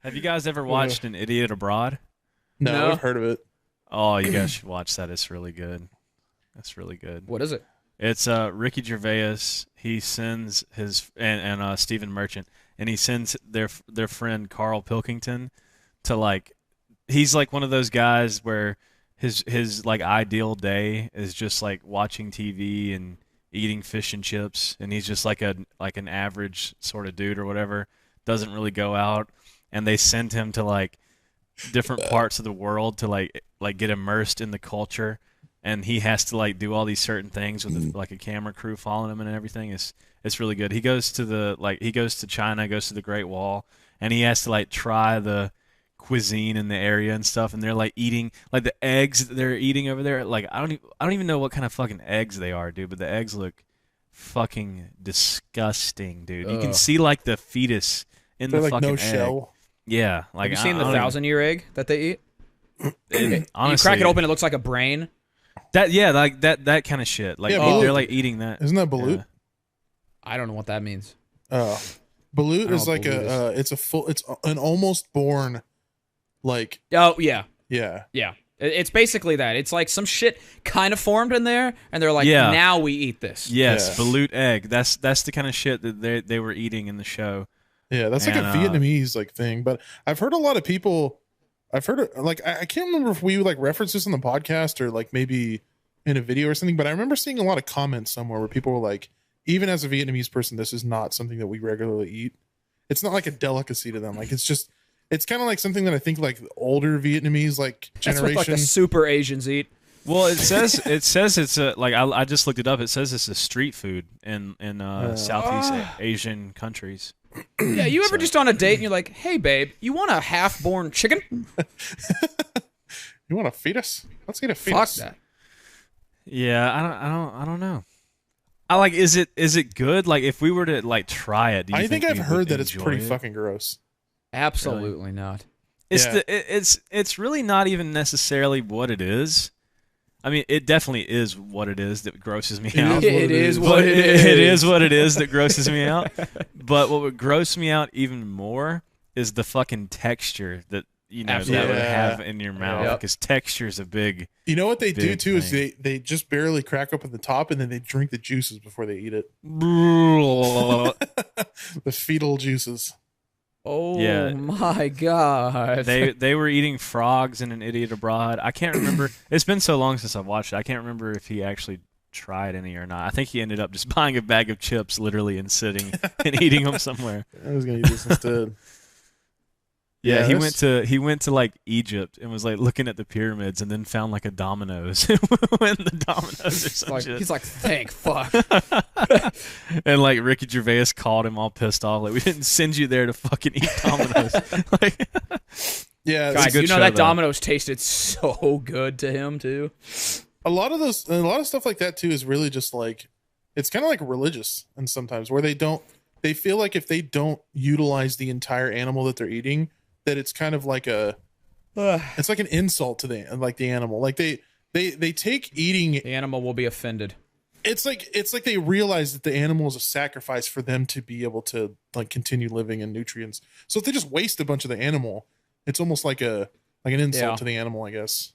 Have you guys ever watched An Idiot Abroad? No. I've heard of it. Oh, you guys should watch that. It's really good. That's really good. What is it? It's Ricky Gervais. He sends his and Stephen Merchant, and he sends their friend Carl Pilkington to like. He's like one of those guys where his like ideal day is just like watching TV and eating fish and chips, and he's just like an average sort of dude or whatever. Doesn't really go out, and they send him to like different parts of the world to like get immersed in the culture, and he has to like do all these certain things with like a camera crew following him and everything. It's really good. He goes to China, goes to the Great Wall, and he has to like try the cuisine in the area and stuff, and they're like eating like the eggs that they're eating over there. Like I don't even know what kind of fucking eggs they are, dude, but the eggs look fucking disgusting, dude. You can see like the fetus in They're the like fucking no egg. shell. Yeah, like Have you seen I the don't 1,000-year egg that they eat? even- You crack it open, it looks like a brain. like that kind of shit. Like Yeah, they're balut. like eating that. Isn't that balut? Yeah. I don't know what that means. Balut I is don't like believe it's an almost born, like, Oh, yeah. yeah. Yeah. It's basically that. It's like some shit kind of formed in there, and they're like, Yeah. now we eat this. Yes, Yeah. balut egg. That's the kind of shit that they were eating in the show. Yeah, that's like a And, Vietnamese like thing. But I've heard a lot of people. I've heard like I can't remember if we like referenced this on the podcast or like maybe in a video or something. But I remember seeing a lot of comments somewhere where people were like, even as a Vietnamese person, this is not something that we regularly eat. It's not like a delicacy to them. Like it's kind of like something that I think like older Vietnamese like That's what generation. like the super Asians eat. Well, it says it's a like I just looked it up. It says it's a street food in Southeast Asian countries. Yeah, you ever just on a date and you're like, hey, babe, you want a half-born chicken? You want a fetus? Let's get a Fuck fetus. that. Yeah, I don't know. I like is it good? Like if we were to like try it, do you I think we I've would heard that it's enjoy pretty it? fucking gross. Absolutely not. It's Yeah. it's really not even necessarily what it is. I mean, it definitely is what it is that grosses me out. It is But what it is. It is what it is that grosses me out. But what would gross me out even more is the fucking texture that that would Absolutely. have in your mouth. Yep. Because texture is a big. You know what they do Big too is thing. they just barely crack open the top and then they drink the juices before they eat it. The fetal juices. Oh, Yeah. my God. they were eating frogs in An Idiot Abroad. I can't remember. It's been so long since I've watched it. I can't remember if he actually tried any or not. I think he ended up just buying a bag of chips, literally, and sitting and eating them somewhere. I was gonna eat this instead. Yeah, he this- went to like Egypt and was like looking at the pyramids, and then found like a Domino's and went the Domino's or some shit. He's like, thank fuck. And like Ricky Gervais called him all pissed off, like we didn't send you there to fucking eat Domino's. Like, Yeah, Guys, good you know show, that though. Domino's tasted so good to him, too. a lot of stuff like that too is really just like it's kind of like religious, and sometimes where they feel like if they don't utilize the entire animal that they're eating, that it's kind of like it's like an insult to the animal. Like they take eating. The animal will be offended. It's like they realize that the animal is a sacrifice for them to be able to like continue living in nutrients. So if they just waste a bunch of the animal, it's almost like an insult Yeah. to the animal, I guess.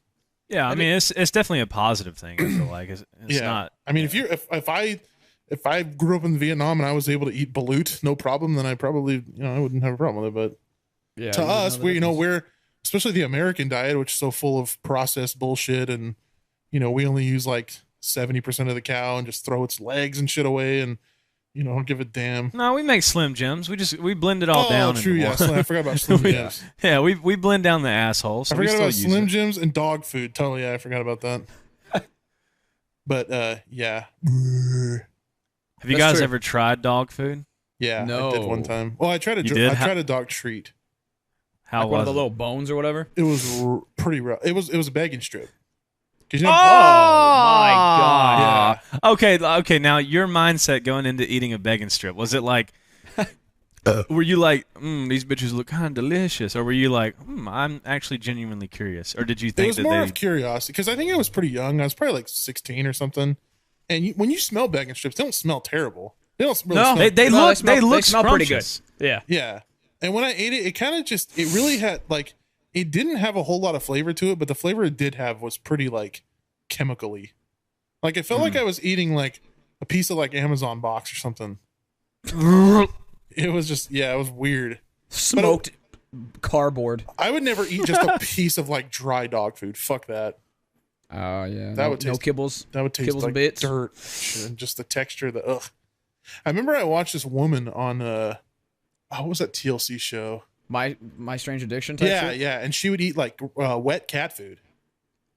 yeah, I mean it's definitely a positive thing. I feel like it's not. I mean, if I grew up in Vietnam and I was able to eat balut, no problem, then I probably I wouldn't have a problem with it. But Yeah. to us, we're especially the American diet, which is so full of processed bullshit, and we only use like 70% of the cow and just throw its legs and shit away, and don't give a damn. No, we make Slim Jims. We blend it all down. True, into yeah. one. I forgot about Slim Jims. Yeah, we blend down the asshole. So I we forgot still about use Slim it. Jims and dog food. Totally, yeah, I forgot about that. But yeah, Have you That's guys true. ever tried dog food? yeah, I No. did one time. Well, I tried You did? I tried a dog treat. How Like one was of the it? little bones or whatever. It was pretty rough. It was a begging strip. 'Cause Oh my God. Okay. Now your mindset going into eating a begging strip, was it like? Were you like, these bitches look kind of delicious, or were you like, I'm actually genuinely curious, or did you It think was that more they? of curiosity because I think I was pretty young. I was probably like 16 or something. And when you smell bacon strips, they don't smell terrible. They don't really No, smell. They No, look they smell pretty good. scrumptious. Yeah. Yeah. And when I ate it, it kind of just, it really had like, it didn't have a whole lot of flavor to it, but the flavor it did have was pretty like chemically. Like it felt like I was eating like a piece of like Amazon box or something. It was just, yeah, it was weird. Smoked cardboard. I would never eat just a piece of like dry dog food. Fuck that. Oh yeah, That would no taste- kibbles. That would taste Kibbles like and bits. dirt and just the texture. The ugh. I remember I watched this woman on what was that TLC show? My Strange Addiction type Yeah, shit? yeah, and she would eat like wet cat food.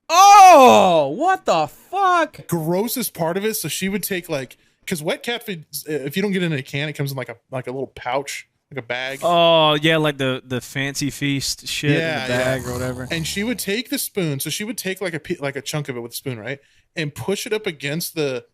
Oh, what the fuck? Grossest part of it. So she would take like, because wet cat food, if you don't get it in a can, it comes in like a little pouch, like a bag. Oh yeah, like the fancy feast shit in Yeah, the bag yeah. or whatever. And she would take the spoon. So she would take like a chunk of it with a spoon, right, and push it up against the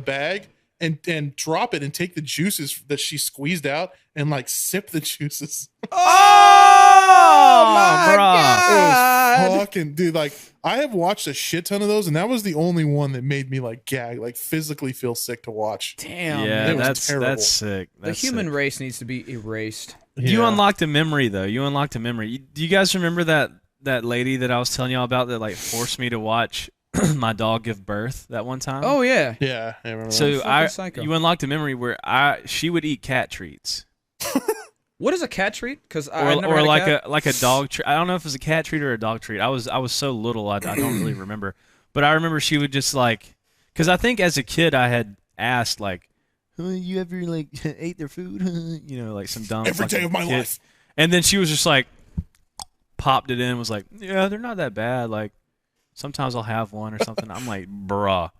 bag. And drop it and take the juices that she squeezed out and like sip the juices. Oh my bruh. It was god! fucking dude. Like I have watched a shit ton of those, and that was the only one that made me like gag, like physically feel sick to watch. Damn, Yeah, man. was that's terrible. sick. The That's human sick. race needs to be erased. You Yeah. unlocked a memory though. You unlocked a memory. Do you guys remember that lady that I was telling y'all about that like forced me to watch my dog give birth that one time? Oh yeah. Yeah, I remember. so fucking psycho. you unlocked a memory where she would eat cat treats. What is a cat treat? Because I never or had a like cat. a dog treat. I don't know if it was a cat treat or a dog treat. I was so little, I don't really remember. But I remember she would just like, because I think as a kid I had asked like, you ever like ate their food? You know, like some dumb Every day fucking of my kid. life. And then she was just like, popped it in, was like, yeah, they're not that bad. Like sometimes I'll have one or something. I'm like, bruh,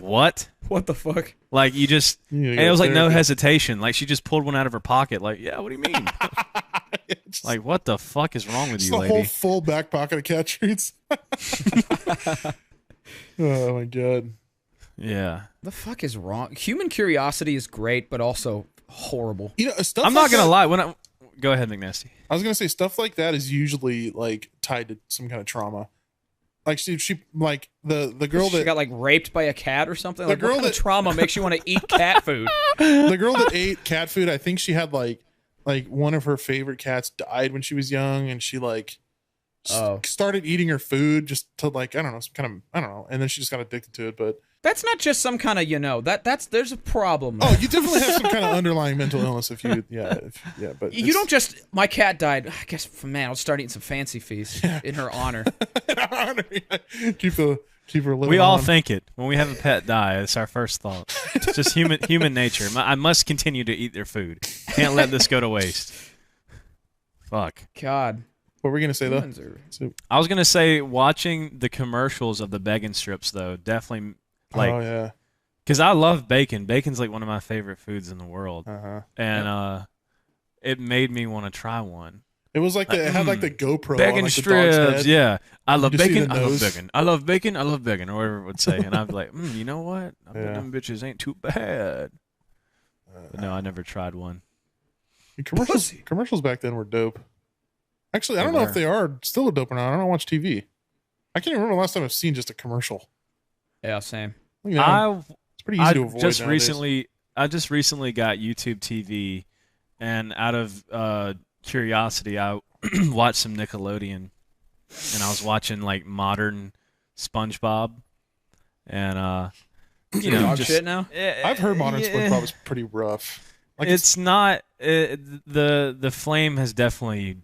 what? What the fuck? Like you just, You and it was like no therapy. hesitation. Like she just pulled one out of her pocket. Like, yeah, what do you mean? It's Like, what the fuck is wrong with just you, the whole lady? full back pocket of cat treats. Oh my god. Yeah. The fuck is wrong? Human curiosity is great, but also horrible. You know, stuff. I'm like not gonna that- lie. When I go ahead, McNasty. I was gonna say stuff like that is usually like tied to some kind of trauma. Like she like the girl She that got like raped by a cat or something. The Like, girl what kind of that- trauma makes you want to eat cat food? the girl that ate cat food. I think she had like one of her favorite cats died when she was young, and she like Oh. started eating her food just to like I don't know some kind of I don't know, and then she just got addicted to it. But That's not just some kind of that's there's a problem. oh, you definitely have some kind of underlying mental illness if you But You don't just my cat died. I guess man, I'll start eating some fancy feast in her honor. keep her living. We all on. think it when we have a pet die. It's our first thought. It's just human nature. I must continue to eat their food. Can't let this go to waste. Fuck. God, What were we gonna say though? humans are- So, I was gonna say watching the commercials of the bacon strips though definitely like oh yeah. because I love bacon. Bacon's like one of my favorite foods in the world, Uh-huh. and it made me want to try one. It was like it had like the GoPro Bacon on, like, the dog's strips, head. yeah. I love just see bacon. the I love nose. bacon. I love bacon. I love bacon, or whatever it would say. And I'd be like, you know what? I bet Yeah. them bitches ain't too bad. But no, I never tried one. Commercials back then were dope. Actually, I They don't know were. if they are still dope or not. I don't watch TV. I can't even remember the last time I've seen just a commercial. yeah, same. You know, I it's pretty easy I to avoid just nowadays. I just recently got YouTube TV, and out of curiosity, I watched some Nickelodeon, and I was watching like modern SpongeBob, and you know, Dog just, shit now. I've heard modern yeah. SpongeBob is pretty rough. Like It's not the flame has definitely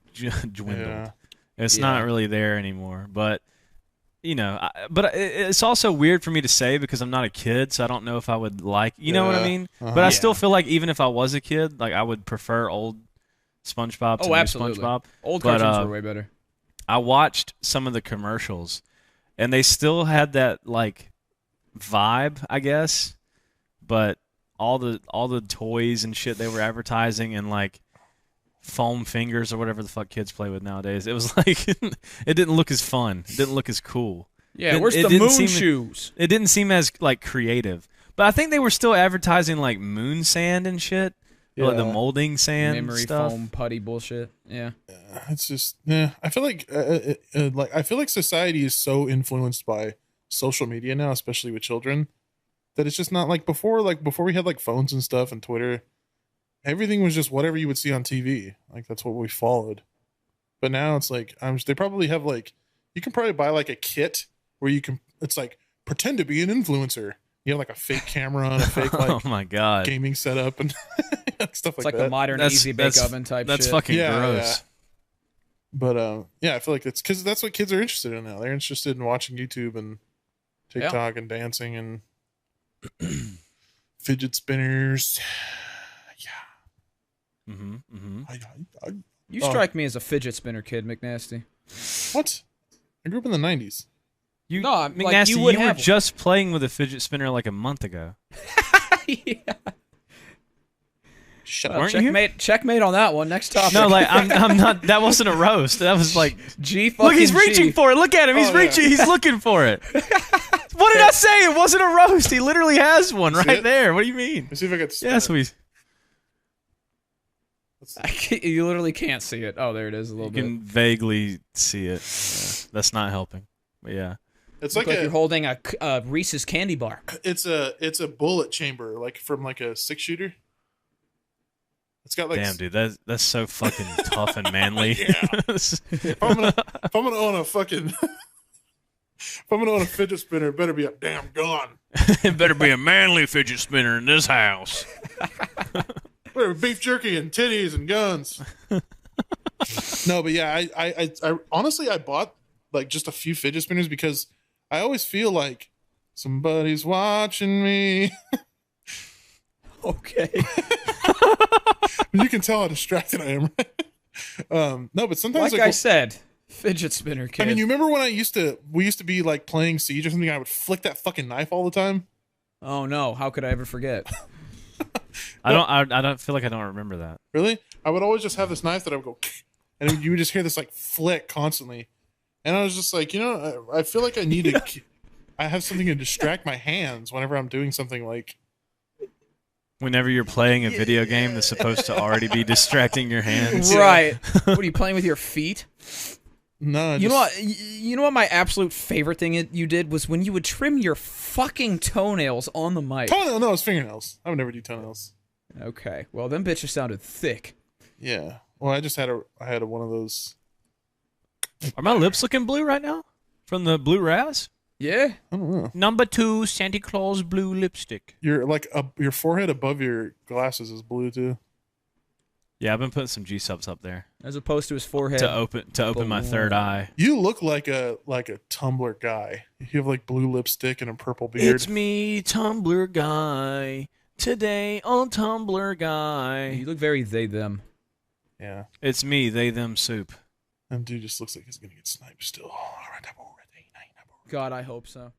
dwindled. yeah. It's Yeah. not really there anymore, but you know, it's also weird for me to say because I'm not a kid, so I don't know if I would like, you know what I Yeah. mean? Uh-huh. But I Yeah. still feel like even if I was a kid, like I would prefer old SpongeBob to Oh, new absolutely. SpongeBob. Old But, cartoons were way better. I watched some of the commercials, and they still had that like vibe, I guess, but all the toys and shit they were advertising and like foam fingers or whatever the fuck kids play with nowadays. It was like it didn't look as fun. It didn't look as cool. Yeah, it- where's it the didn't moon seem- shoes? It didn't seem as like creative. But I think they were still advertising like moon sand and shit. Like the Yeah. molding sand Memory stuff. foam putty bullshit. Yeah. It's just yeah. I feel like I feel like society is so influenced by social media now, especially with children, that it's just not like before. Like before we had like phones and stuff and Twitter, everything was just whatever you would see on TV. Like that's what we followed. But now it's like they probably have like you can probably buy like a kit where you can. It's like pretend to be an influencer. You have like a fake camera and a fake like Oh my god. gaming setup and stuff It's like like that. the modern That's- easy bake that's- oven type That's shit. fucking Yeah, gross. yeah. But yeah, I feel like it's because that's what kids are interested in now. They're interested in watching YouTube and TikTok and dancing and fidget spinners. Yeah. Mm-hmm. Mm-hmm. I, You Oh. strike me as a fidget spinner kid, McNasty. what? I grew up in the 90s. You, No, I'm- like, McNasty, you you, would were have one. just playing with a fidget spinner like a month ago. Yeah. Shut Weren't you? Checkmate on that one. Next topic. No, like I'm not. That wasn't a roast. That was like, G fucking look, he's G. reaching for it. Look at him. He's Oh, yeah. reaching. He's looking for it. What did I say? It wasn't a roast. He literally has one See right it? there. What do you mean? Let's see if I can. Yeah, that's what he's. You literally can't see it. Oh, there it is a You little bit. can vaguely see it. Yeah, that's not helping. But yeah. It's Look like like a you're holding a Reese's candy bar. it's a bullet chamber like from like a 6-shooter. It's got like Damn, dude, that's so fucking tough and manly. if I'm gonna own a fucking if I'm gonna own a fidget spinner, it better be a damn gun. It better be a manly fidget spinner in this house. Better be beef jerky and titties and guns. No, but yeah, I honestly I bought like just a few fidget spinners because I always feel like somebody's watching me. Okay. You can tell how distracted I am. No, but sometimes Like I said, fidget spinner kid. I mean, you remember when we used to be like playing Siege or something? I would flick that fucking knife all the time. Oh no, how could I ever forget? I don't feel like I don't remember that. Really? I would always just have this knife that I would go, and you would just hear this like flick constantly. And I was just like, I feel like I need to. I have something to distract my hands whenever I'm doing something like. Whenever you're playing a video game that's supposed to already be distracting your hands. Right. What are you playing with your feet? No, You know what? You know what? My absolute favorite thing you did was when you would trim your fucking toenails on the mic. Toenail? No, it's fingernails. I would never do toenails. Okay. Well, them bitches sounded thick. Yeah. Well, I just had one of those. Are my lips looking blue right now? From the blue raz? Yeah. I don't know. Number 2 Santa Claus blue lipstick. Your your forehead above your glasses is blue too. Yeah, I've been putting some G subs up there As opposed to his forehead. to open my third eye. You look like a Tumblr guy. You have like blue lipstick and a purple beard. It's me, Tumblr guy. Today on Tumblr guy. You look very they them. Yeah. It's me, they them soup. That dude just looks like he's gonna get sniped still. God, I hope so.